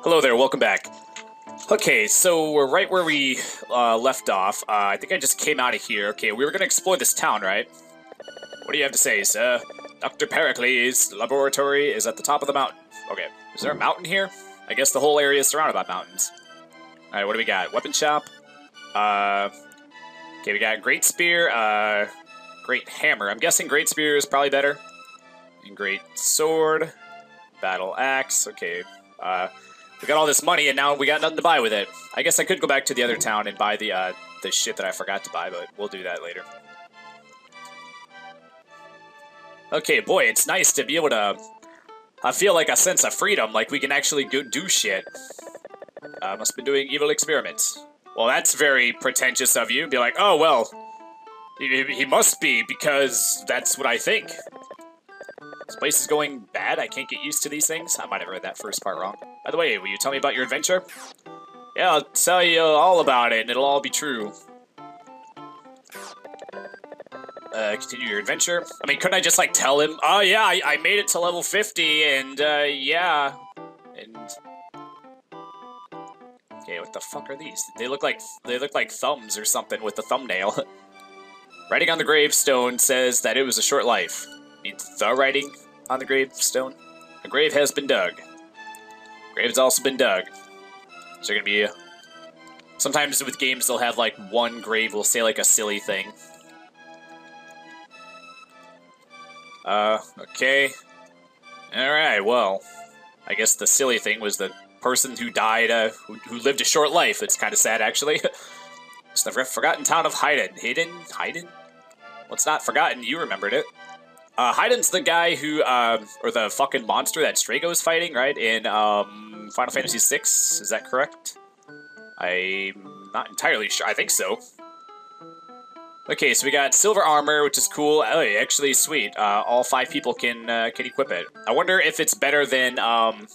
Hello there, welcome back. Okay, so we're right where we left off. I think I just came out of here. Okay, we were gonna explore this town, right? What do you have to say, sir? Dr. Pericles' laboratory is at the top of the mountain. Okay, is there a mountain here? I guess the whole area is surrounded by mountains. Alright, what do we got? Weapon shop. Okay, we got great spear, great hammer. I'm guessing great spear is probably better. And great sword. Battle axe. Okay, we got all this money, and now we got nothing to buy with it. I guess I could go back to the other town and buy the shit that I forgot to buy, but we'll do that later. Okay, boy, it's nice to be able to... I feel like a sense of freedom, like we can actually go do shit. Must have been doing evil experiments. Well, that's very pretentious of you. Be like, oh, well, he must be, because that's what I think. This place is going bad. I can't get used to these things. I might have read that first part wrong. By the way, will you tell me about your adventure? Yeah, I'll tell you all about it, and it'll all be true. Continue your adventure? I mean, couldn't I just, like, tell him, oh, yeah, I made it to level 50, and, yeah. And... Okay, what the fuck are these? They look like thumbs or something with the thumbnail. Writing on the gravestone says that it was a short life. Means the writing on the gravestone. A grave has been dug. Grave's also been dug. Is there gonna be a... Sometimes with games they'll have like one grave will say like a silly thing. Okay. Alright, well. I guess the silly thing was the person who died, who lived a short life. It's kind of sad, actually. It's the forgotten town of Haydn. Haydn? Well, it's not forgotten, you remembered it. Haydn's the guy who, or the fucking monster that Strago's fighting, right? In, Final Fantasy VI, is that correct? I'm not entirely sure. I think so. Okay, so we got silver armor, which is cool. Oh, actually, sweet. All 5 people can equip it. I wonder if it's better than, I'm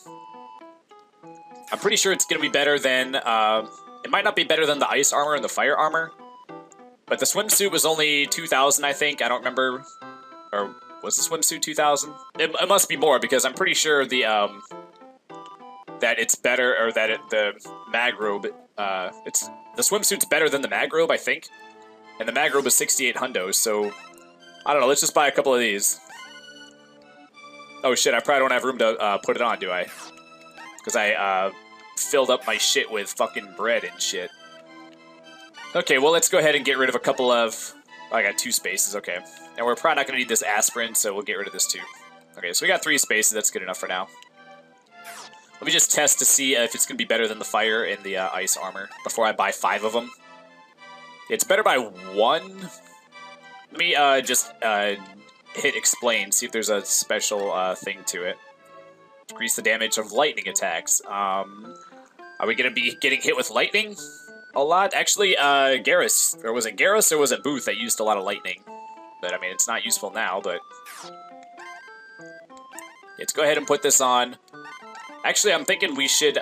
pretty sure it's gonna be better than, it might not be better than the ice armor and the fire armor. But the swimsuit was only 2,000, I think. I don't remember. Or was the swimsuit 2,000? It must be more, because I'm pretty sure the, that it's better, or that the mag robe, the swimsuit's better than the mag robe, I think. And the mag robe is 68 hundo, so... I don't know, let's just buy a couple of these. Oh shit, I probably don't have room to, put it on, do I? Because I, filled up my shit with fucking bread and shit. Okay, well, let's go ahead and get rid of a couple of... Oh, I got 2 spaces, okay. And we're probably not going to need this aspirin, so we'll get rid of this too. Okay, so we got 3 spaces, that's good enough for now. Let me just test to see if it's going to be better than the fire and the ice armor before I buy 5 of them. It's better by 1. Let me just hit explain, see if there's a special thing to it. Decrease the damage of lightning attacks. Are we going to be getting hit with lightning a lot? Actually, Garrus, or was it Garrus or was it Booth that used a lot of lightning? But, I mean, it's not useful now, but... Let's go ahead and put this on. Actually, I'm thinking we should,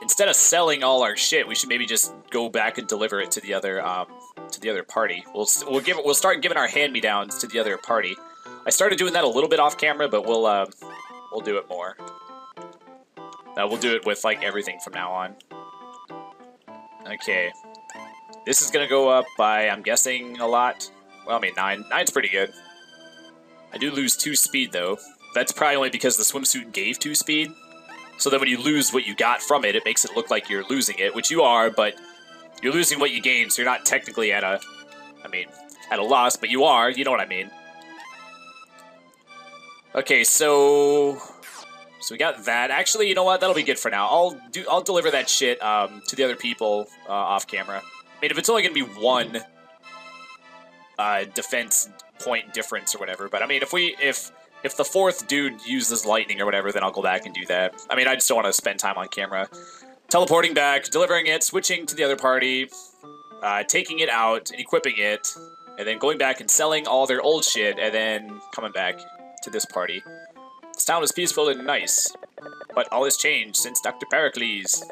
instead of selling all our shit, we should maybe just go back and deliver it to the other party. We'll start giving our hand-me-downs to the other party. I started doing that a little bit off camera, but we'll do it more. We'll do it with, like, everything from now on. Okay. This is gonna go up by, I'm guessing, a lot. Well, I mean, 9. 9's pretty good. I do lose 2 speed, though. That's probably only because the swimsuit gave 2 speed. So then when you lose what you got from it, it makes it look like you're losing it, which you are, but you're losing what you gained, so you're not technically at a... I mean, at a loss, but you are, you know what I mean. Okay, so we got that. Actually, you know what? That'll be good for now. I'll deliver that shit to the other people off camera. I mean, if it's only gonna be 1 defense point difference or whatever, but I mean, if the 4th dude uses lightning or whatever, then I'll go back and do that. I mean, I just don't want to spend time on camera. Teleporting back, delivering it, switching to the other party, taking it out and equipping it, and then going back and selling all their old shit, and then coming back to this party. This town was peaceful and nice, but all has changed since Dr. Pericles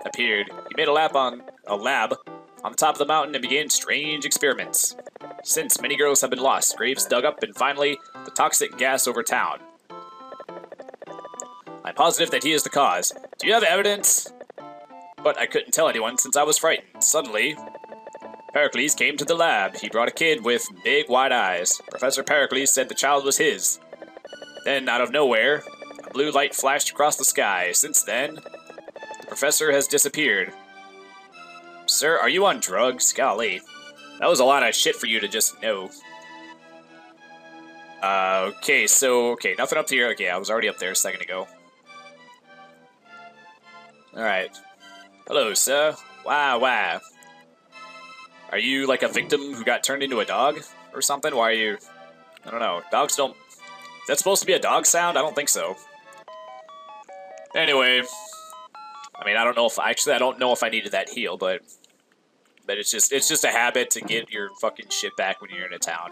appeared. He made a lab on the top of the mountain and began strange experiments. Since, many girls have been lost, graves dug up, and finally, the toxic gas over town. I'm positive that he is the cause. Do you have evidence? But I couldn't tell anyone since I was frightened. Suddenly, Pericles came to the lab. He brought a kid with big wide eyes. Professor Pericles said the child was his. Then, out of nowhere, a blue light flashed across the sky. Since then, the professor has disappeared. Sir, are you on drugs? Golly. That was a lot of shit for you to just know. Okay, nothing up here. Okay, I was already up there a second ago. Alright. Hello, sir. Why? Are you like a victim who got turned into a dog? Or something? Why are you... I don't know. Dogs don't... Is that supposed to be a dog sound? I don't think so. Anyway. I mean, I don't know if... Actually, I don't know if I needed that heal, but it's just a habit to get your fucking shit back when you're in a town.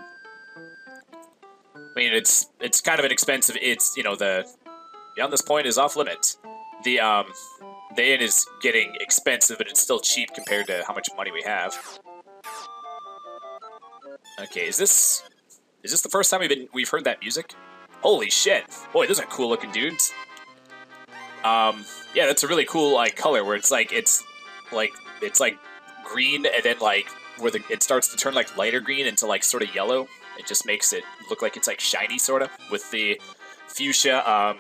I mean, it's kind of an expensive... It's, you know, beyond this point is off limits. The inn is getting expensive, but it's still cheap compared to how much money we have. Okay, is this the first time we've heard that music? Holy shit! Boy, those are cool looking dudes. Yeah, that's a really cool like color where it's like green and then like where it starts to turn like lighter green into like sort of yellow. It just makes it look like it's like shiny sort of with the fuchsia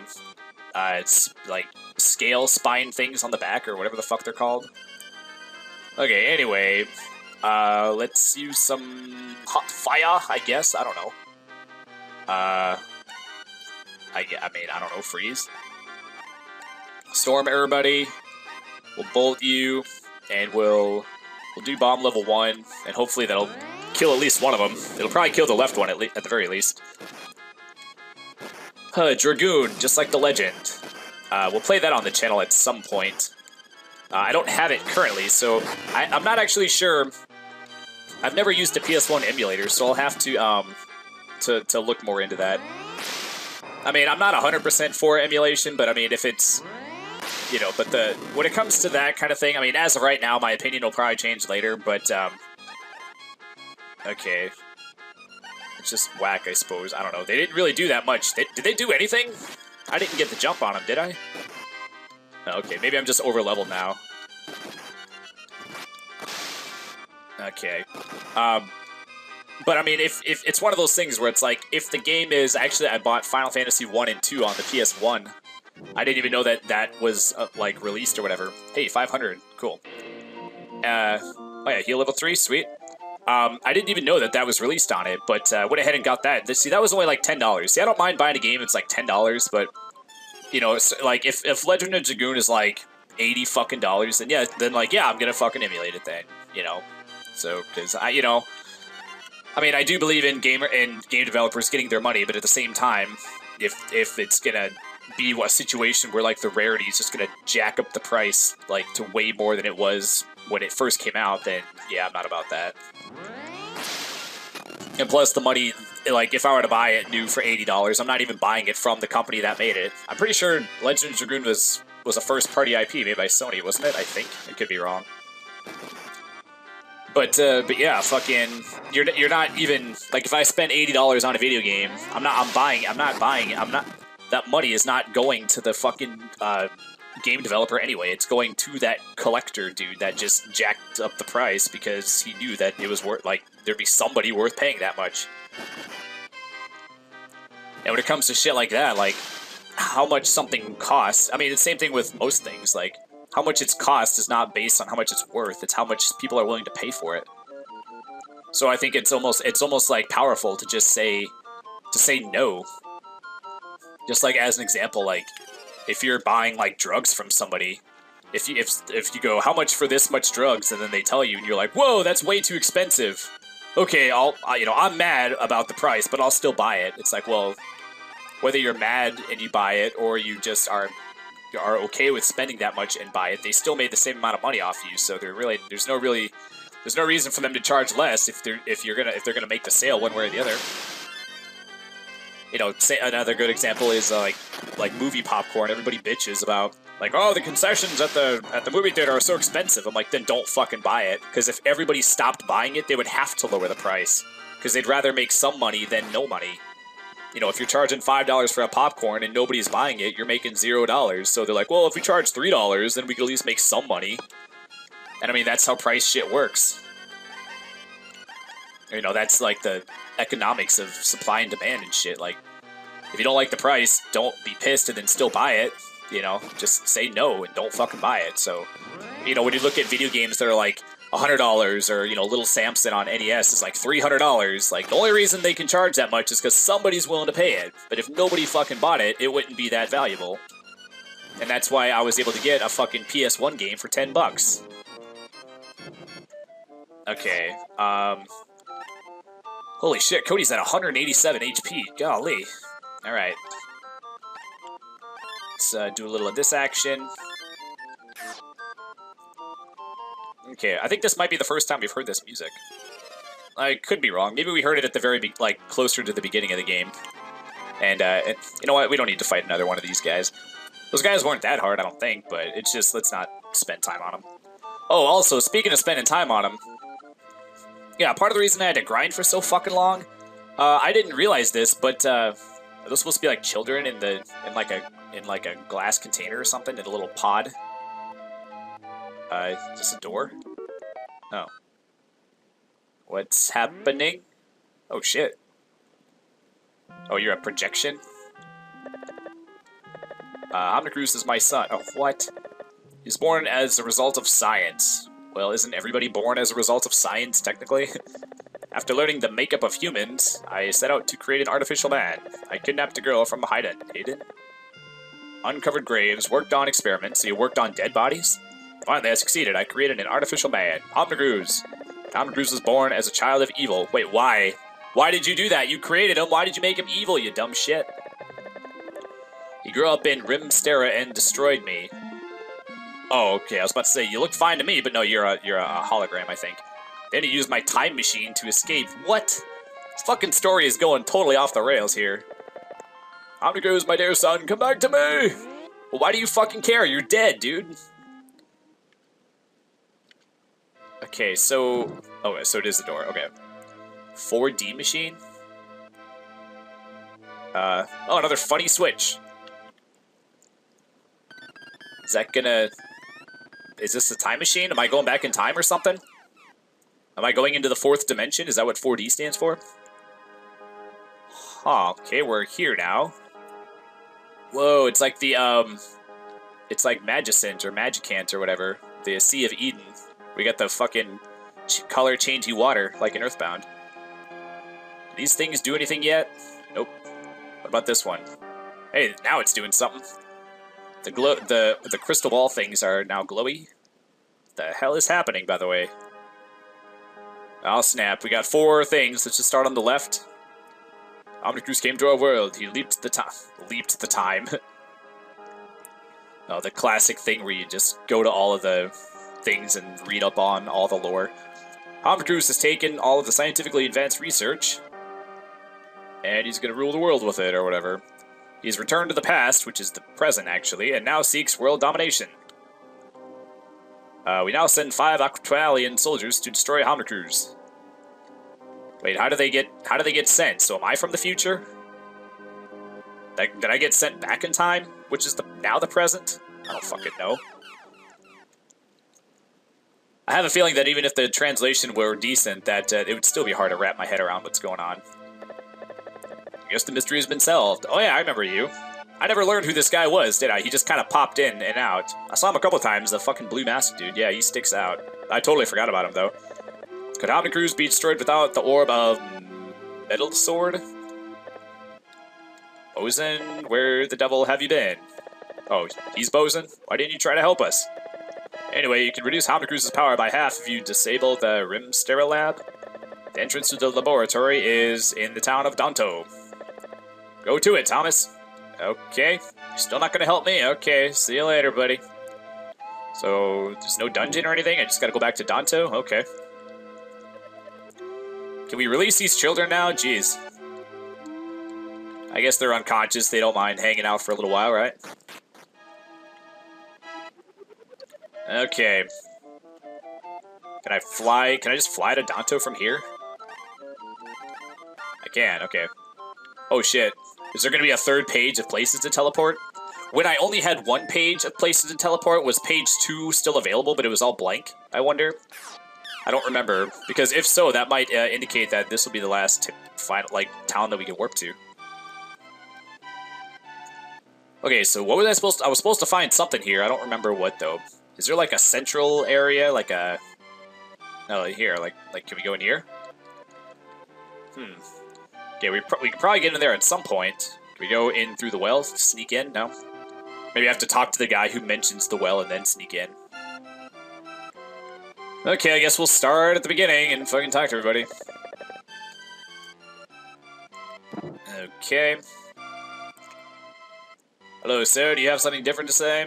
it's like scale spine things on the back or whatever the fuck they're called. Okay, anyway, let's use some hot fire, I guess. I don't know. I mean, I don't know, freeze. Storm everybody. We'll bolt you, and we'll do bomb level 1, and hopefully that'll kill at least one of them. It'll probably kill the left one at the very least. Dragoon, just like the legend. We'll play that on the channel at some point. I don't have it currently, so I'm not actually sure. I've never used a PS1 emulator, so I'll have to look more into that. I mean, I'm not 100% for emulation, but I mean, if it's, you know, but when it comes to that kind of thing, I mean, as of right now, my opinion will probably change later, but, okay. It's just whack, I suppose. I don't know. They didn't really do that much. Did they do anything? I didn't get the jump on them, did I? Okay, maybe I'm just over-leveled now. Okay. But I mean, if it's one of those things where it's like, if the game is... Actually, I bought Final Fantasy 1 and 2 on the PS1. I didn't even know that was, like, released or whatever. Hey, 500. Cool. Oh yeah, heal level 3. Sweet. I didn't even know that was released on it, but went ahead and got that. See, that was only like $10. See, I don't mind buying a game that's like $10, but, you know, it's like, if Legend of Dragoon is like $80 fucking dollars, then yeah, I'm gonna fucking emulate it then, you know? So, because you know, I mean, I do believe in game developers getting their money, but at the same time, if it's gonna be a situation where like the rarity is just gonna jack up the price like to way more than it was when it first came out, then yeah, I'm not about that. And plus the money, like if I were to buy it new for $80, I'm not even buying it from the company that made it. I'm pretty sure Legend of Dragoon was a first party IP made by Sony, wasn't it? I think. I could be wrong. But yeah, fucking, you're not even, like if I spend $80 on a video game, that money is not going to the fucking, game developer anyway. It's going to that collector dude that just jacked up the price because he knew that it was worth, like, there'd be somebody worth paying that much. And when it comes to shit like that, like, how much something costs, I mean, it's the same thing with most things, like, how much its cost is not based on how much it's worth, it's how much people are willing to pay for it. So I think it's almost like powerful to just say no. Just like as an example, like, if you're buying, like, drugs from somebody, if you go, how much for this much drugs, and then they tell you, and you're like, whoa, that's way too expensive. Okay, I'm mad about the price, but I'll still buy it. It's like, well, whether you're mad and you buy it, or you just are okay with spending that much and buy it, they still made the same amount of money off you, so there's no reason for them to charge less if they're gonna make the sale one way or the other. You know, say another good example is like movie popcorn. Everybody bitches about like, oh, the concessions at the movie theater are so expensive. I'm like, then don't fucking buy it, because if everybody stopped buying it, they would have to lower the price, because they'd rather make some money than no money. you know, if you're charging $5 for a popcorn and nobody's buying it, you're making $0. So they're like, well, if we charge $3, then we could at least make some money. And I mean, that's how price shit works. You know, that's like the economics of supply and demand and shit. Like, if you don't like the price, don't be pissed and then still buy it. You know, just say no and don't fucking buy it. So, you know, when you look at video games that are like $100 or, you know, Little Samson on NES is like $300, like, the only reason they can charge that much is because somebody's willing to pay it. But if nobody fucking bought it, it wouldn't be that valuable. And that's why I was able to get a fucking PS1 game for $10. Okay, holy shit, Cody's at 187 HP. Golly. Alright. Let's do a little of this action. Okay, I think this might be the first time we've heard this music. I could be wrong. Maybe we heard it at the very, closer to the beginning of the game. And you know what? We don't need to fight another one of these guys. Those guys weren't that hard, I don't think, but it's just, let's not spend time on them. Oh, also, speaking of spending time on them, yeah, part of the reason I had to grind for so fucking long, I didn't realize this, but are those supposed to be like children in like a glass container or something, in a little pod? Is this a door? Oh. What's happening? Oh shit. Oh, you're a projection? Omnicruz is my son. Oh, what? He's born as a result of science. Well, isn't everybody born as a result of science, technically? After learning the makeup of humans, I set out to create an artificial man. I kidnapped a girl from Hayden. Uncovered graves, worked on experiments. So you worked on dead bodies? Finally, I succeeded. I created an artificial man. Omnicruz. Omnicruz was born as a child of evil. Wait, why? Why did you do that? You created him. Why did you make him evil, you dumb shit? He grew up in Rimstera and destroyed me. Oh, okay. I was about to say, you look fine to me, but no, you're a hologram, I think. Then he used my time machine to escape. What? This fucking story is going totally off the rails here. Omnicruz, my dear son, come back to me! Well, why do you fucking care? You're dead, dude. Okay, so... Oh, so it is the door. Okay. 4D machine? Oh, another funny switch. Is that gonna... Is this a time machine? Am I going back in time or something? Am I going into the 4th dimension? Is that what 4D stands for? Huh, okay, we're here now. Whoa, it's like the, it's like Magicant or Magicant or whatever. The Sea of Eden. We got the fucking color changey water, like in Earthbound. Do these things do anything yet? Nope. What about this one? Hey, now it's doing something. The crystal ball things are now glowy. What the hell is happening, by the way? Oh snap, we got 4 things. Let's just start on the left. Omnicruz came to our world. He leaped the time. Oh, the classic thing where you just go to all of the things and read up on all the lore. Omnicruz has taken all of the scientifically advanced research, and he's gonna rule the world with it, or whatever. He's returned to the past, which is the present, actually, and now seeks world domination. We now send 5 Aquatalian soldiers to destroy Omnicruz. Wait, how do they get sent? So am I from the future? Did I get sent back in time? Which is now the present? I don't fucking know. I have a feeling that even if the translation were decent, that it would still be hard to wrap my head around what's going on. I guess the mystery has been solved. Oh yeah, I remember you. I never learned who this guy was, did I? He just kind of popped in and out. I saw him a couple times, the fucking blue mask dude. Yeah, he sticks out. I totally forgot about him, though. Could Omnicruz be destroyed without the orb of Metal Sword? Bosun, where the devil have you been? Oh, he's Bosun? Why didn't you try to help us? Anyway, you can reduce Omnicruz's power by half if you disable the Rimstera lab. The entrance to the laboratory is in the town of Danto. Go to it, Thomas. Okay. You're still not gonna help me? Okay, see you later, buddy. So, there's no dungeon or anything? I just gotta go back to Danto? Okay. Can we release these children now? Jeez. I guess they're unconscious. They don't mind hanging out for a little while, right? Okay. Can I fly? Can I just fly to Danto from here? I can, okay. Oh shit. Is there going to be a third page of places to teleport? When I only had one page of places to teleport, was page 2 still available, but it was all blank, I wonder? I don't remember, because if so, that might indicate that this will be the last final, like, town that we can warp to. Okay, so what was I supposed to... I was supposed to find something here. I don't remember what, though. Is there, like, a central area? Like a... No, here. Like, can we go in here? Okay, we can probably get in there at some point. Can we go in through the well? Sneak in? No? Maybe I have to talk to the guy who mentions the well and then sneak in. Okay, I guess we'll start at the beginning and fucking talk to everybody. Okay. Hello, sir. Do you have something different to say?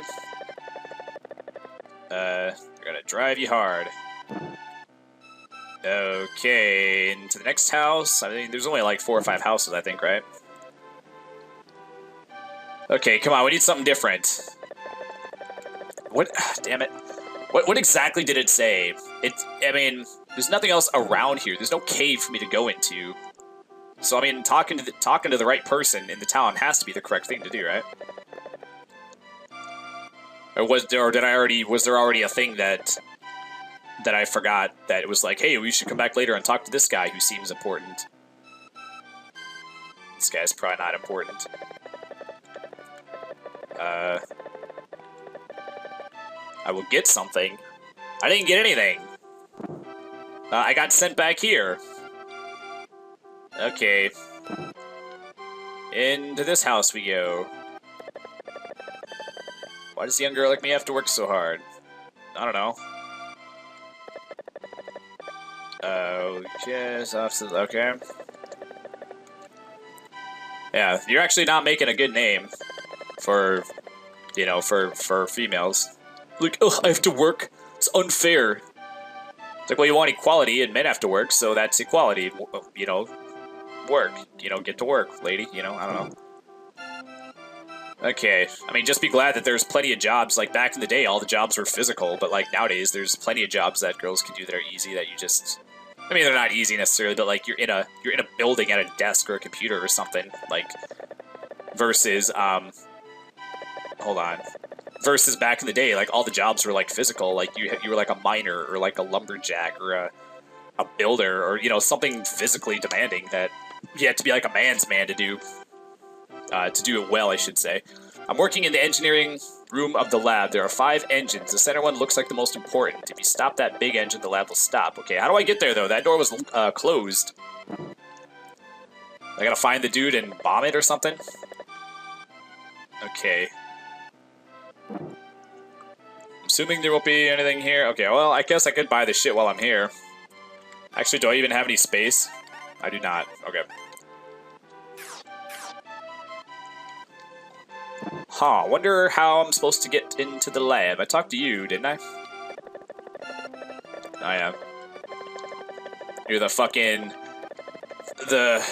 We're gonna drive you hard. Okay, into the next house. I mean, there's only like 4 or 5 houses, I think, right? Okay, come on, we need something different. What? Damn it. What exactly did it say? I mean, there's nothing else around here. There's no cave for me to go into. So, I mean, talking to the right person in the town has to be the correct thing to do, right? Or was there already a thing that I forgot that it was like, hey, we should come back later and talk to this guy who seems important. This guy's probably not important. I will get something. I didn't get anything. I got sent back here. Okay. Into this house we go. Why does a young girl like me have to work so hard? I don't know. Okay, okay. Yeah, you're actually not making a good name for, you know, for females. Like, ugh, I have to work. It's unfair. It's like, well, you want equality, and men have to work, so that's equality. You know, work. You know, get to work, lady. You know, I don't know. Okay, I mean, just be glad that there's plenty of jobs. Like, back in the day, all the jobs were physical, but, like, nowadays, there's plenty of jobs that girls can do that are easy, that you just... I mean, they're not easy necessarily, but, like, you're in a building at a desk or a computer or something, like, versus, hold on. Versus back in the day, like, all the jobs were, like, physical, like, you were, like, a miner, or, like, a lumberjack, or a builder, or, you know, something physically demanding that you had to be, like, a man's man to do it well, I should say. I'm working in the engineering room of the lab. There are 5 engines. The center one looks like the most important. If you stop that big engine, the lab will stop. Okay, how do I get there, though? That door was closed. I gotta find the dude and bomb it or something? Okay. I'm assuming there won't be anything here. Okay, well, I guess I could buy the shit while I'm here. Actually, do I even have any space? I do not. Okay. Huh, wonder how I'm supposed to get into the lab. I talked to you, didn't I? I am. You're the fucking... The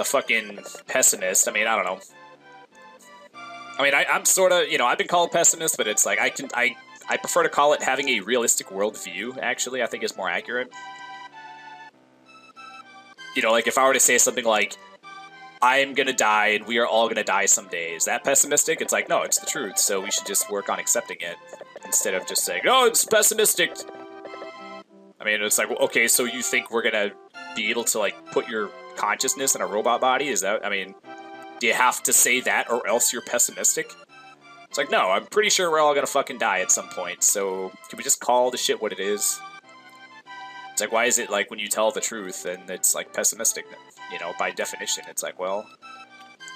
fucking pessimist. I mean, I don't know. I mean, I'm sort of, you know, I've been called pessimist, but it's like, I prefer to call it having a realistic worldview, actually. I think is more accurate. You know, like, if I were to say something like, I'm gonna die, and we are all gonna die someday. Is that pessimistic? It's like, no, it's the truth, so we should just work on accepting it, instead of just saying, oh, it's pessimistic! I mean, it's like, okay, so you think we're gonna be able to, like, put your consciousness in a robot body? Is that, I mean, do you have to say that, or else you're pessimistic? It's like, no, I'm pretty sure we're all gonna fucking die at some point, so can we just call the shit what it is? It's like, why is it, like, when you tell the truth, and it's, like, pessimistic? You know, by definition, it's like, well,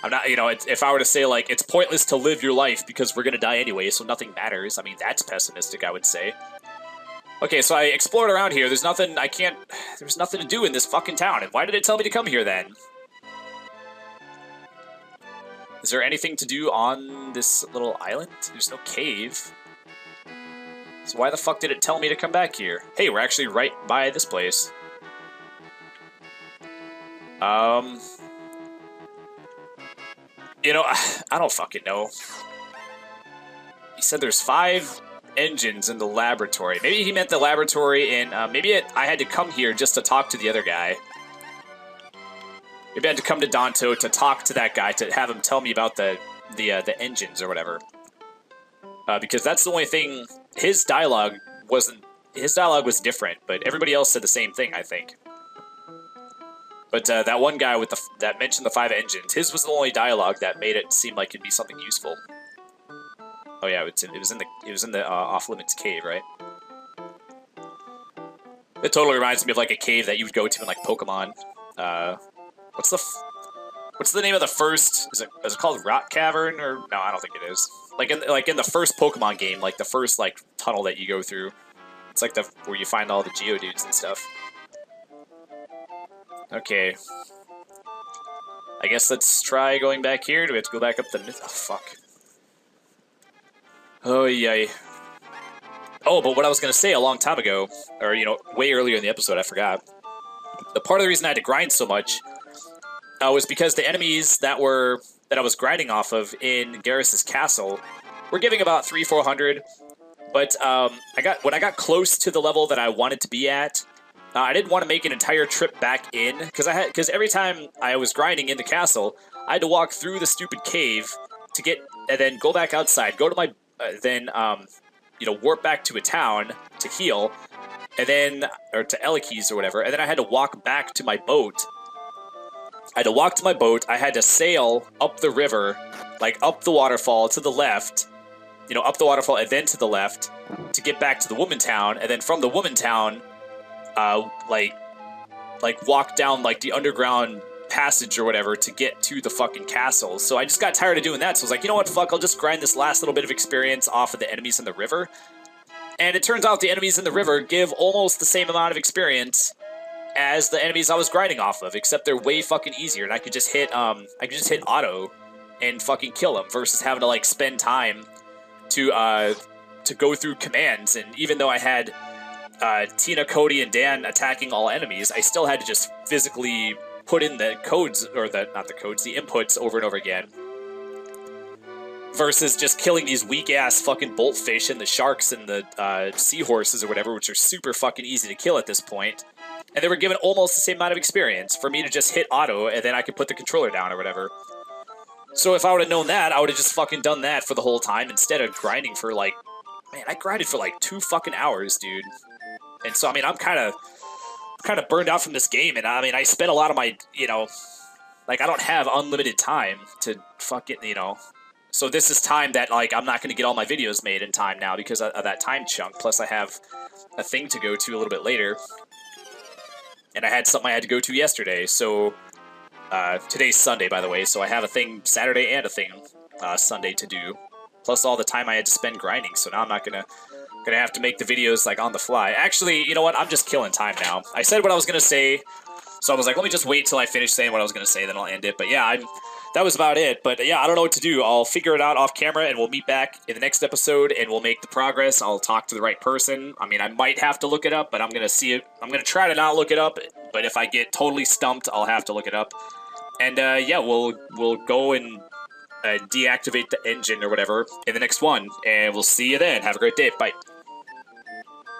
I'm not, you know, if I were to say, like, it's pointless to live your life because we're gonna die anyway, so nothing matters, I mean, that's pessimistic, I would say. Okay, so I explored around here, there's nothing, there's nothing to do in this fucking town, and why did it tell me to come here, then? Is there anything to do on this little island? There's no cave. So why the fuck did it tell me to come back here? Hey, we're actually right by this place. You know, I don't fucking know. He said there's 5 engines in the laboratory. Maybe he meant the laboratory in, maybe I had to come here just to talk to the other guy. Maybe I had to come to Danto to talk to that guy to have him tell me about the engines or whatever. Because that's the only thing. His dialogue wasn't. His dialogue was different, but everybody else said the same thing, I think. But that one guy with that mentioned the 5 engines, his was the only dialogue that made it seem like it'd be something useful. Oh yeah, it was in the off limits cave, right? It totally reminds me of like a cave that you would go to in like Pokemon. What's the name of the first? Is it called Rock Cavern or no? I don't think it is. Like in the first Pokemon game, like the first like tunnel that you go through. It's like where you find all the Geodudes and stuff. Okay. I guess let's try going back here. Do we have to go back up the myth? Oh, fuck. Oh, yay. Oh, but what I was going to say a long time ago, or, you know, way earlier in the episode, I forgot. The part of the reason I had to grind so much was because the enemies that I was grinding off of in Garrus's castle were giving about 300-400. But when I got close to the level that I wanted to be at, I didn't want to make an entire trip back in because every time I was grinding in the castle, I had to walk through the stupid cave to get and then go back outside, go to my you know, warp back to a town to heal, and then or to Elekis or whatever, and then I had to walk back to my boat. I had to walk to my boat. I had to sail up the river, like up the waterfall to the left. You know, up the waterfall and then to the left to get back to the woman town, and then from the woman town, like walk down like the underground passage or whatever to get to the fucking castle. So I just got tired of doing that. So I was like, you know what, fuck, I'll just grind this last little bit of experience off of the enemies in the river. And it turns out the enemies in the river give almost the same amount of experience as the enemies I was grinding off of, except they're way fucking easier, and I could just hit auto and fucking kill them versus having to like spend time to go through commands. And even though I had Tina, Cody, and Dan attacking all enemies, I still had to just physically put in the codes, or the inputs over and over again. Versus just killing these weak-ass fucking boltfish and the sharks and the seahorses or whatever, which are super fucking easy to kill at this point. And they were given almost the same amount of experience for me to just hit auto, and then I could put the controller down or whatever. So if I would have known that, I would have just fucking done that for the whole time instead of grinding for like... Man, I grinded for like 2 fucking hours, dude. And so, I mean, I'm kind of burned out from this game, and I mean, I spent a lot of my, you know... Like, I don't have unlimited time to fucking, you know... So this is time that, like, I'm not going to get all my videos made in time now because of that time chunk. Plus, I have a thing to go to a little bit later. And I had something I had to go to yesterday, so... today's Sunday, by the way, so I have a thing Saturday and a thing Sunday to do. Plus all the time I had to spend grinding, so now I'm not gonna have to make the videos, like, on the fly. Actually, you know what? I'm just killing time now. I said what I was gonna say, so I was like, let me just wait till I finish saying what I was gonna say, then I'll end it. But yeah, that was about it. But yeah, I don't know what to do. I'll figure it out off camera, and we'll meet back in the next episode, and we'll make the progress. I'll talk to the right person. I mean, I might have to look it up, but I'm gonna see it. I'm gonna try to not look it up, but if I get totally stumped, I'll have to look it up. And yeah, we'll go and deactivate the engine or whatever in the next one, and we'll see you then. Have a great day. Bye.